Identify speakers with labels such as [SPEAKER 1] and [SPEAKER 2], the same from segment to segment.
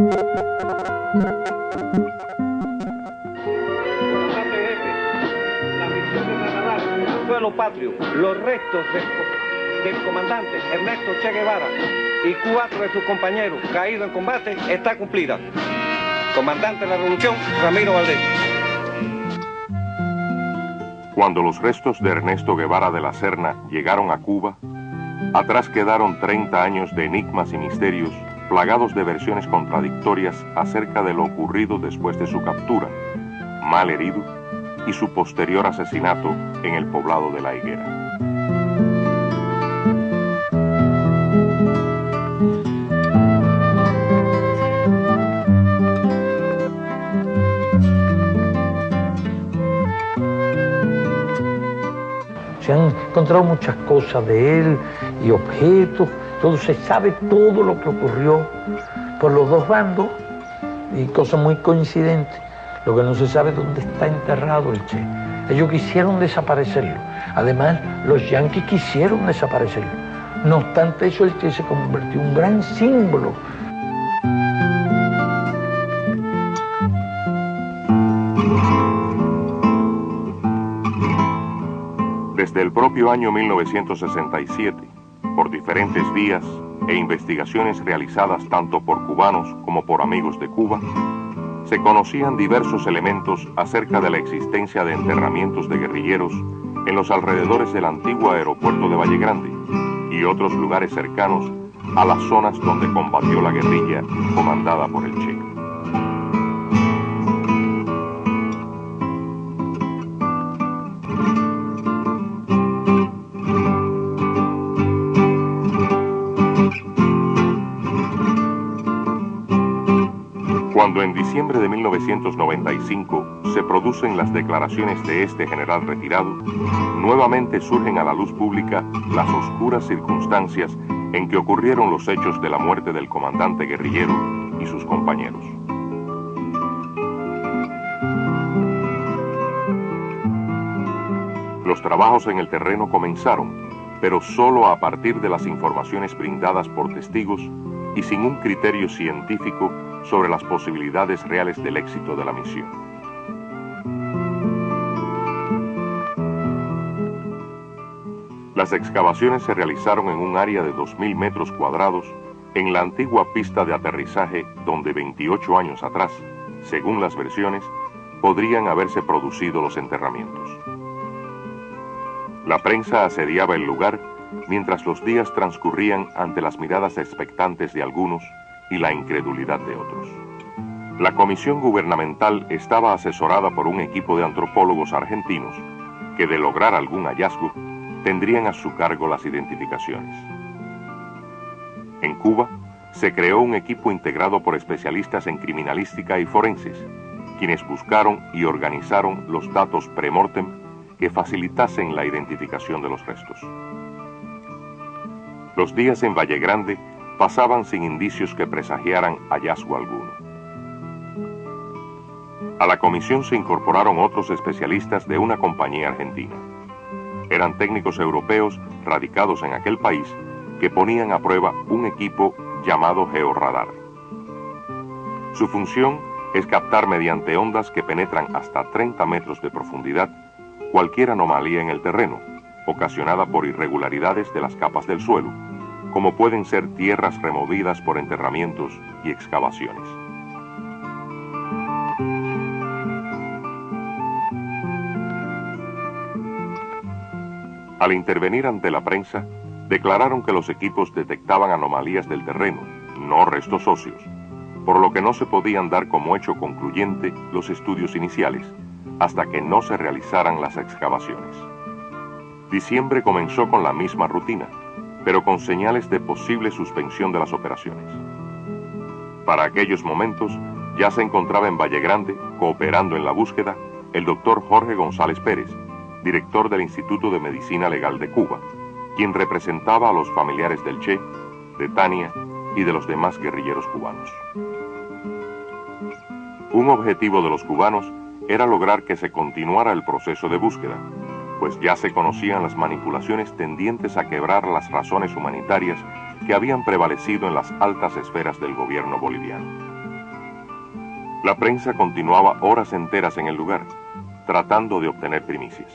[SPEAKER 1] La misión de trasladar al suelo patrio los restos del comandante Ernesto Che Guevara y 4 de sus compañeros caídos en combate está cumplida. Comandante de la Revolución, Ramiro Valdés.
[SPEAKER 2] Cuando los restos de Ernesto Guevara de la Serna llegaron a Cuba, atrás quedaron 30 años de enigmas y misterios, plagados de versiones contradictorias acerca de lo ocurrido después de su captura, mal herido, y su posterior asesinato en el poblado de La Higuera.
[SPEAKER 3] Se han encontrado muchas cosas de él y objetos, todo, se sabe todo lo que ocurrió por los dos bandos y cosas muy coincidentes. Lo que no se sabe es dónde está enterrado el Che. Ellos quisieron desaparecerlo. Además, los yanquis quisieron desaparecerlo. No obstante eso, el Che se convirtió en un gran símbolo.
[SPEAKER 2] Desde el propio año 1967, por diferentes vías e investigaciones realizadas tanto por cubanos como por amigos de Cuba, se conocían diversos elementos acerca de la existencia de enterramientos de guerrilleros en los alrededores del antiguo aeropuerto de Valle Grande y otros lugares cercanos a las zonas donde combatió la guerrilla comandada por el Che. Cuando en diciembre de 1995 se producen las declaraciones de este general retirado, nuevamente surgen a la luz pública las oscuras circunstancias en que ocurrieron los hechos de la muerte del comandante guerrillero y sus compañeros. Los trabajos en el terreno comenzaron, pero solo a partir de las informaciones brindadas por testigos y sin un criterio científico sobre las posibilidades reales del éxito de la misión. Las excavaciones se realizaron en un área de 2.000 metros cuadrados en la antigua pista de aterrizaje donde 28 años atrás, según las versiones, podrían haberse producido los enterramientos. La prensa asediaba el lugar mientras los días transcurrían ante las miradas expectantes de algunos y la incredulidad de otros. La comisión gubernamental estaba asesorada por un equipo de antropólogos argentinos que, de lograr algún hallazgo, tendrían a su cargo las identificaciones. En Cuba, se creó un equipo integrado por especialistas en criminalística y forenses, quienes buscaron y organizaron los datos premortem que facilitasen la identificación de los restos. Los días en Valle Grande pasaban sin indicios que presagiaran hallazgo alguno. A la comisión se incorporaron otros especialistas de una compañía argentina. Eran técnicos europeos radicados en aquel país que ponían a prueba un equipo llamado georradar. Su función es captar mediante ondas que penetran hasta 30 metros de profundidad cualquier anomalía en el terreno, ocasionada por irregularidades de las capas del suelo, como pueden ser tierras removidas por enterramientos y excavaciones. Al intervenir ante la prensa, declararon que los equipos detectaban anomalías del terreno, no restos óseos, por lo que no se podían dar como hecho concluyente los estudios iniciales, hasta que no se realizaran las excavaciones. Diciembre comenzó con la misma rutina, pero con señales de posible suspensión de las operaciones. Para aquellos momentos, ya se encontraba en Valle Grande, cooperando en la búsqueda, el doctor Jorge González Pérez, director del Instituto de Medicina Legal de Cuba, quien representaba a los familiares del Che, de Tania y de los demás guerrilleros cubanos. Un objetivo de los cubanos era lograr que se continuara el proceso de búsqueda, pues ya se conocían las manipulaciones tendientes a quebrar las razones humanitarias que habían prevalecido en las altas esferas del gobierno boliviano. La prensa continuaba horas enteras en el lugar, tratando de obtener primicias.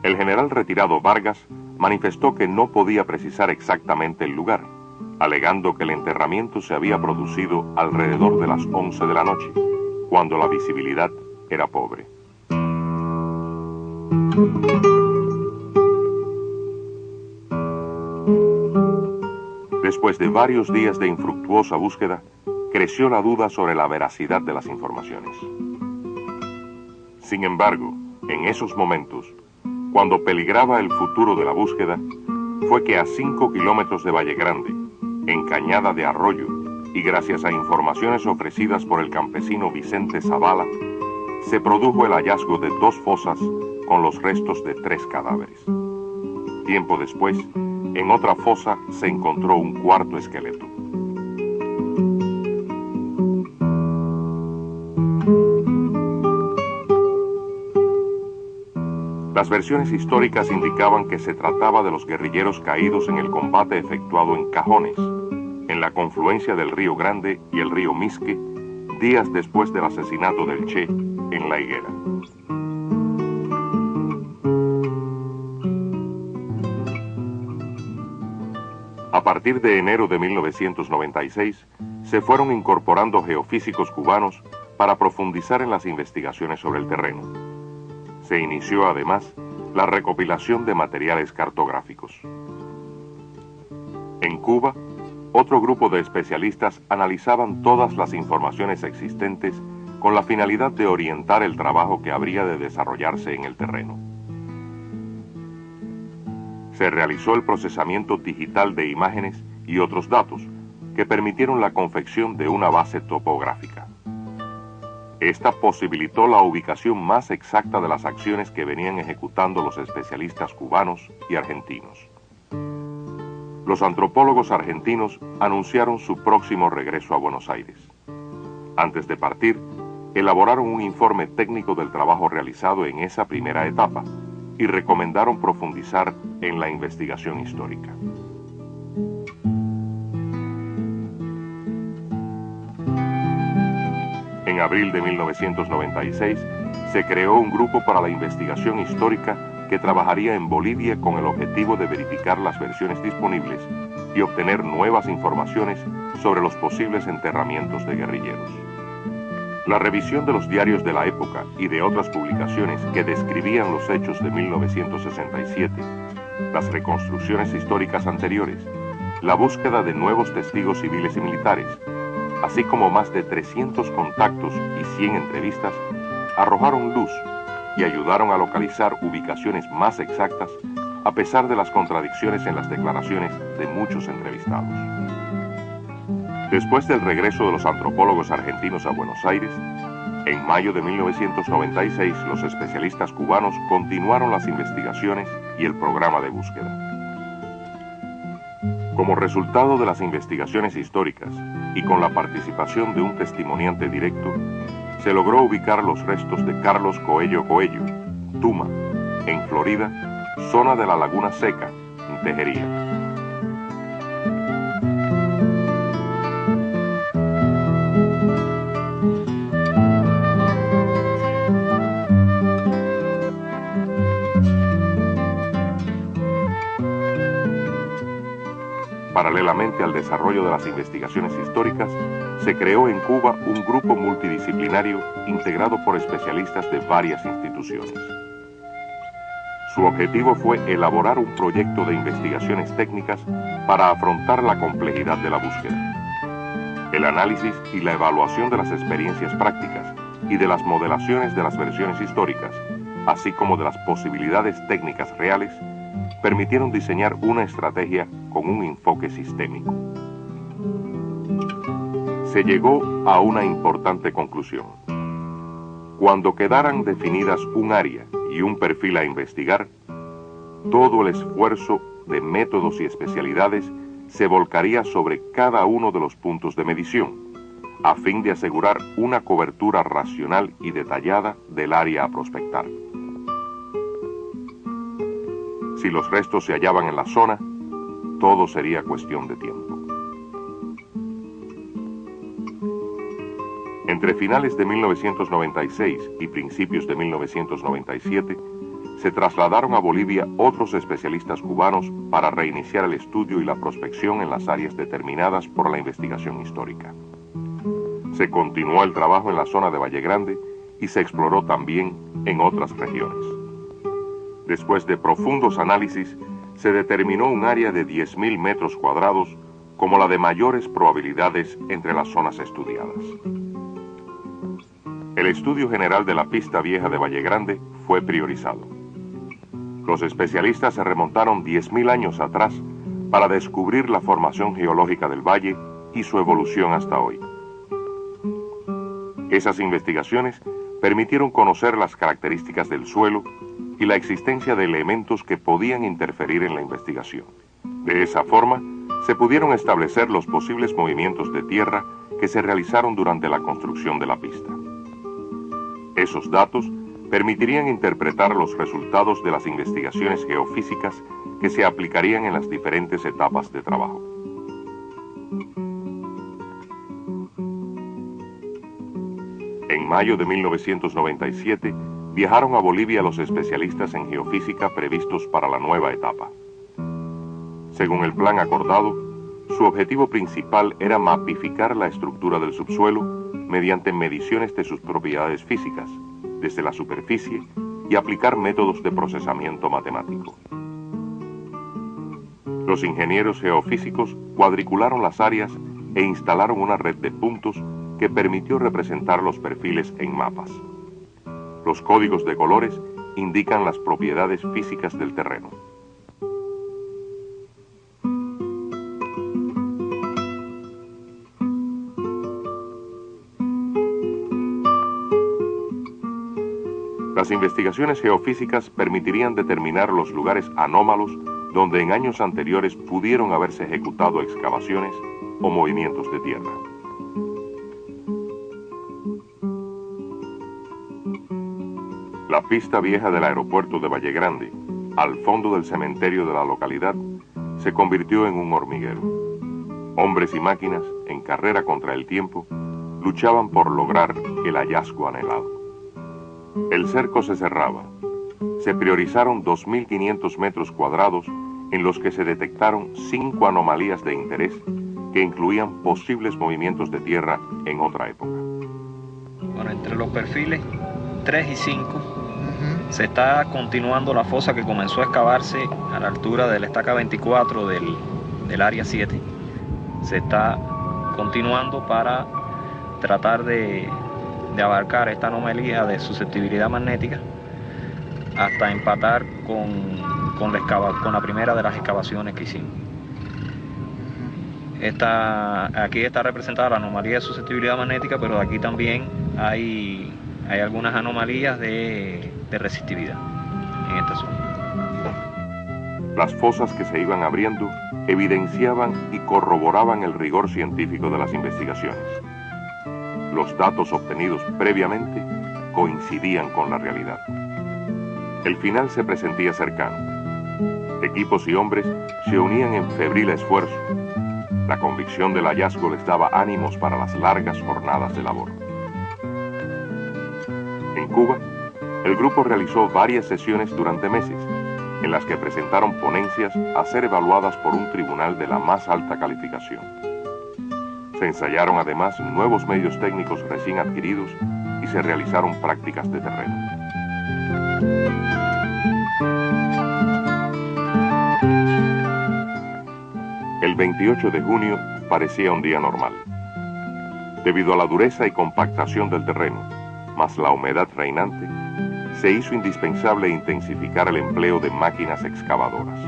[SPEAKER 2] El general retirado Vargas manifestó que no podía precisar exactamente el lugar, alegando que el enterramiento se había producido alrededor de las 11 de la noche, cuando la visibilidad era pobre. Después de varios días de infructuosa búsqueda, creció la duda sobre la veracidad de las informaciones. Sin embargo, en esos momentos, cuando peligraba el futuro de la búsqueda, fue que a 5 kilómetros de Valle Grande, en Cañada de Arroyo, y gracias a informaciones ofrecidas por el campesino Vicente Zavala, se produjo el hallazgo de 2 fosas con los restos de 3 cadáveres. Tiempo después, en otra fosa se encontró un cuarto esqueleto. Las versiones históricas indicaban que se trataba de los guerrilleros caídos en el combate efectuado en Cajones, en la confluencia del río Grande y el río Misque, días después del asesinato del Che en La Higuera. A partir de enero de 1996, se fueron incorporando geofísicos cubanos para profundizar en las investigaciones sobre el terreno. Se inició además la recopilación de materiales cartográficos. En Cuba, otro grupo de especialistas analizaban todas las informaciones existentes con la finalidad de orientar el trabajo que habría de desarrollarse en el terreno. Se realizó el procesamiento digital de imágenes y otros datos que permitieron la confección de una base topográfica. Esta posibilitó la ubicación más exacta de las acciones que venían ejecutando los especialistas cubanos y argentinos. Los antropólogos argentinos anunciaron su próximo regreso a Buenos Aires. Antes de partir, elaboraron un informe técnico del trabajo realizado en esa primera etapa y recomendaron profundizar en la investigación histórica. En abril de 1996, se creó un grupo para la investigación histórica que trabajaría en Bolivia con el objetivo de verificar las versiones disponibles y obtener nuevas informaciones sobre los posibles enterramientos de guerrilleros. La revisión de los diarios de la época y de otras publicaciones que describían los hechos de 1967, las reconstrucciones históricas anteriores, la búsqueda de nuevos testigos civiles y militares, así como más de 300 contactos y 100 entrevistas, arrojaron luz y ayudaron a localizar ubicaciones más exactas a pesar de las contradicciones en las declaraciones de muchos entrevistados. Después del regreso de los antropólogos argentinos a Buenos Aires, en mayo de 1996 los especialistas cubanos continuaron las investigaciones y el programa de búsqueda. Como resultado de las investigaciones históricas y con la participación de un testimoniante directo, se logró ubicar los restos de Carlos Coello Coello, Tuma, en Florida, zona de la Laguna Seca, en Tejería. Paralelamente al desarrollo de las investigaciones históricas, se creó en Cuba un grupo multidisciplinario integrado por especialistas de varias instituciones. Su objetivo fue elaborar un proyecto de investigaciones técnicas para afrontar la complejidad de la búsqueda. El análisis y la evaluación de las experiencias prácticas y de las modelaciones de las versiones históricas, así como de las posibilidades técnicas reales, permitieron diseñar una estrategia con un enfoque sistémico. Se llegó a una importante conclusión. Cuando quedaran definidas un área y un perfil a investigar, todo el esfuerzo de métodos y especialidades se volcaría sobre cada uno de los puntos de medición, a fin de asegurar una cobertura racional y detallada del área a prospectar. Si los restos se hallaban en la zona, todo sería cuestión de tiempo. Entre finales de 1996 y principios de 1997, se trasladaron a Bolivia otros especialistas cubanos para reiniciar el estudio y la prospección en las áreas determinadas por la investigación histórica. Se continuó el trabajo en la zona de Valle Grande y se exploró también en otras regiones. Después de profundos análisis, se determinó un área de 10.000 metros cuadrados como la de mayores probabilidades entre las zonas estudiadas. El estudio general de la pista vieja de Valle Grande fue priorizado. Los especialistas se remontaron 10.000 años atrás para descubrir la formación geológica del valle y su evolución hasta hoy. Esas investigaciones permitieron conocer las características del suelo y la existencia de elementos que podían interferir en la investigación. De esa forma, se pudieron establecer los posibles movimientos de tierra que se realizaron durante la construcción de la pista. Esos datos permitirían interpretar los resultados de las investigaciones geofísicas que se aplicarían en las diferentes etapas de trabajo. En mayo de 1997, viajaron a Bolivia los especialistas en geofísica previstos para la nueva etapa. Según el plan acordado, su objetivo principal era mapificar la estructura del subsuelo mediante mediciones de sus propiedades físicas, desde la superficie, y aplicar métodos de procesamiento matemático. Los ingenieros geofísicos cuadricularon las áreas e instalaron una red de puntos que permitió representar los perfiles en mapas. Los códigos de colores indican las propiedades físicas del terreno. Las investigaciones geofísicas permitirían determinar los lugares anómalos donde en años anteriores pudieron haberse ejecutado excavaciones o movimientos de tierra. La pista vieja del aeropuerto de Valle Grande, al fondo del cementerio de la localidad, se convirtió en un hormiguero. Hombres y máquinas, en carrera contra el tiempo, luchaban por lograr el hallazgo anhelado. El cerco se cerraba. Se priorizaron 2.500 metros cuadrados en los que se detectaron 5 anomalías de interés que incluían posibles movimientos de tierra en otra época.
[SPEAKER 4] Bueno, entre los perfiles 3 y 5 se está continuando la fosa que comenzó a excavarse a la altura de la estaca 24 del área 7. Se está continuando para tratar de abarcar esta anomalía de susceptibilidad magnética hasta empatar con la primera de las excavaciones que hicimos. Aquí está representada la anomalía de susceptibilidad magnética, pero aquí también hay algunas anomalías de resistividad en esta zona.
[SPEAKER 2] Las fosas que se iban abriendo evidenciaban y corroboraban el rigor científico de las investigaciones. Los datos obtenidos previamente coincidían con la realidad. El final se presentía cercano. Equipos y hombres se unían en febril esfuerzo. La convicción del hallazgo les daba ánimos para las largas jornadas de labor. En Cuba, el grupo realizó varias sesiones durante meses, en las que presentaron ponencias a ser evaluadas por un tribunal de la más alta calificación. Se ensayaron además nuevos medios técnicos recién adquiridos y se realizaron prácticas de terreno. El 28 de junio parecía un día normal. Debido a la dureza y compactación del terreno, más la humedad reinante, se hizo indispensable intensificar el empleo de máquinas excavadoras.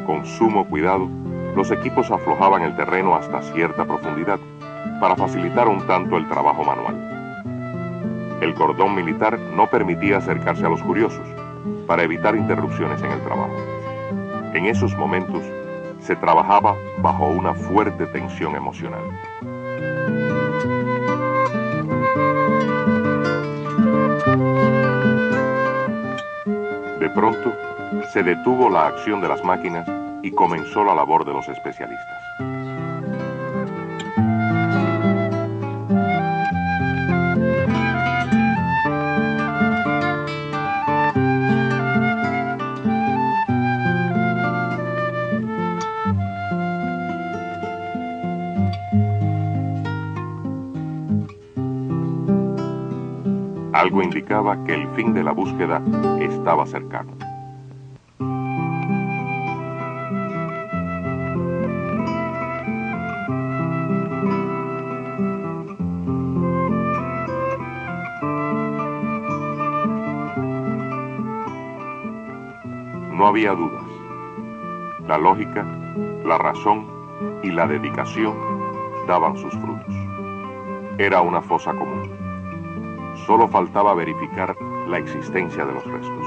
[SPEAKER 2] Con sumo cuidado, los equipos aflojaban el terreno hasta cierta profundidad para facilitar un tanto el trabajo manual. El cordón militar no permitía acercarse a los curiosos para evitar interrupciones en el trabajo. En esos momentos se trabajaba bajo una fuerte tensión emocional. De pronto, se detuvo la acción de las máquinas y comenzó la labor de los especialistas. Algo indicaba que el fin de la búsqueda estaba cercano. No había dudas. La lógica, la razón y la dedicación daban sus frutos. Era una fosa común. Solo faltaba verificar la existencia de los restos.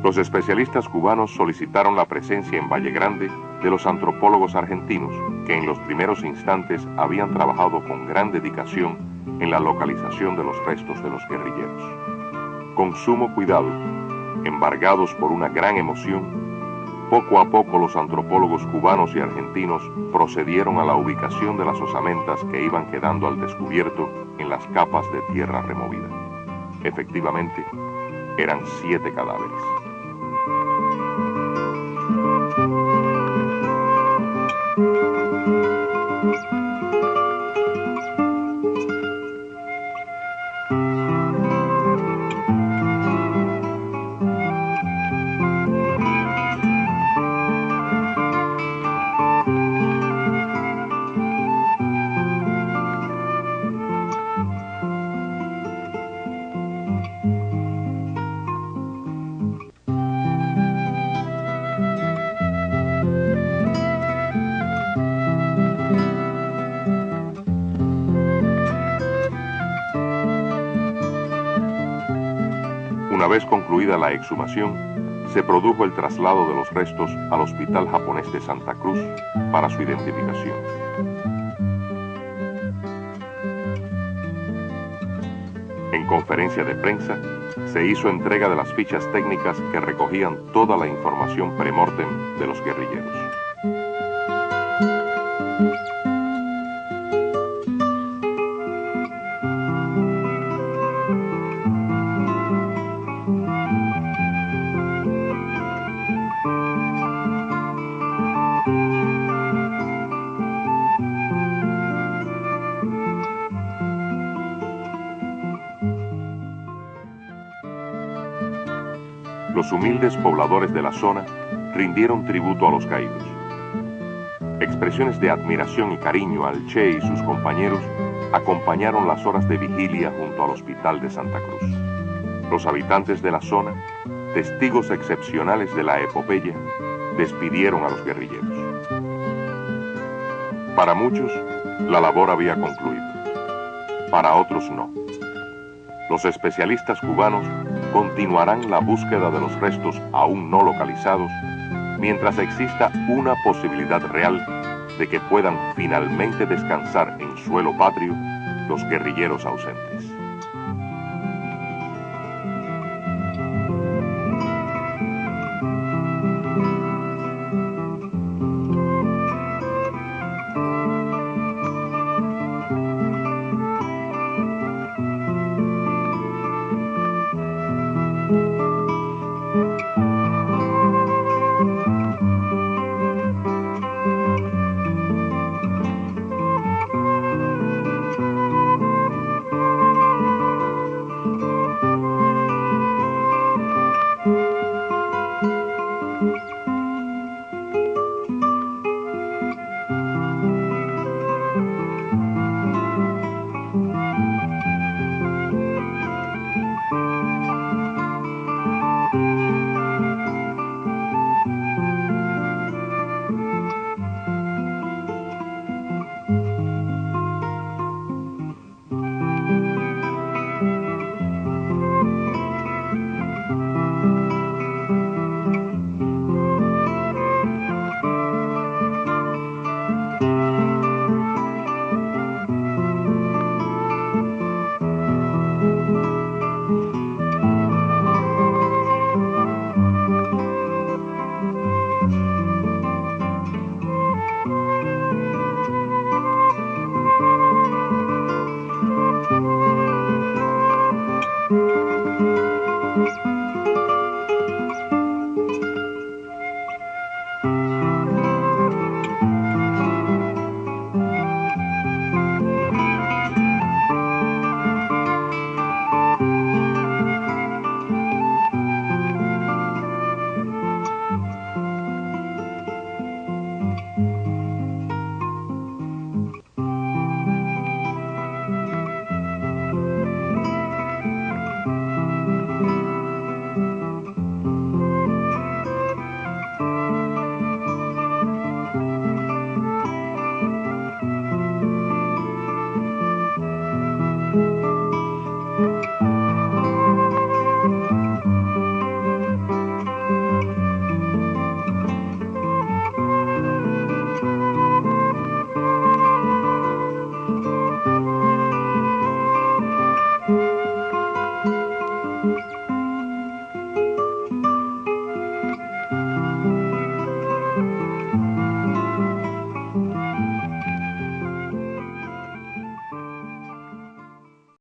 [SPEAKER 2] Los especialistas cubanos solicitaron la presencia en Valle Grande de los antropólogos argentinos, que en los primeros instantes habían trabajado con gran dedicación en la localización de los restos de los guerrilleros. Con sumo cuidado, embargados por una gran emoción, poco a poco los antropólogos cubanos y argentinos procedieron a la ubicación de las osamentas que iban quedando al descubierto en las capas de tierra removida. Efectivamente, eran 7 cadáveres. Una vez concluida la exhumación, se produjo el traslado de los restos al Hospital Japonés de Santa Cruz para su identificación. En conferencia de prensa, se hizo entrega de las fichas técnicas que recogían toda la información premortem de los guerrilleros. Los humildes pobladores de la zona rindieron tributo a los caídos. Expresiones de admiración y cariño al Che y sus compañeros acompañaron las horas de vigilia junto al Hospital de Santa Cruz. Los habitantes de la zona, testigos excepcionales de la epopeya, despidieron a los guerrilleros. Para muchos, la labor había concluido. Para otros, no. Los especialistas cubanos continuarán la búsqueda de los restos aún no localizados mientras exista una posibilidad real de que puedan finalmente descansar en suelo patrio los guerrilleros ausentes.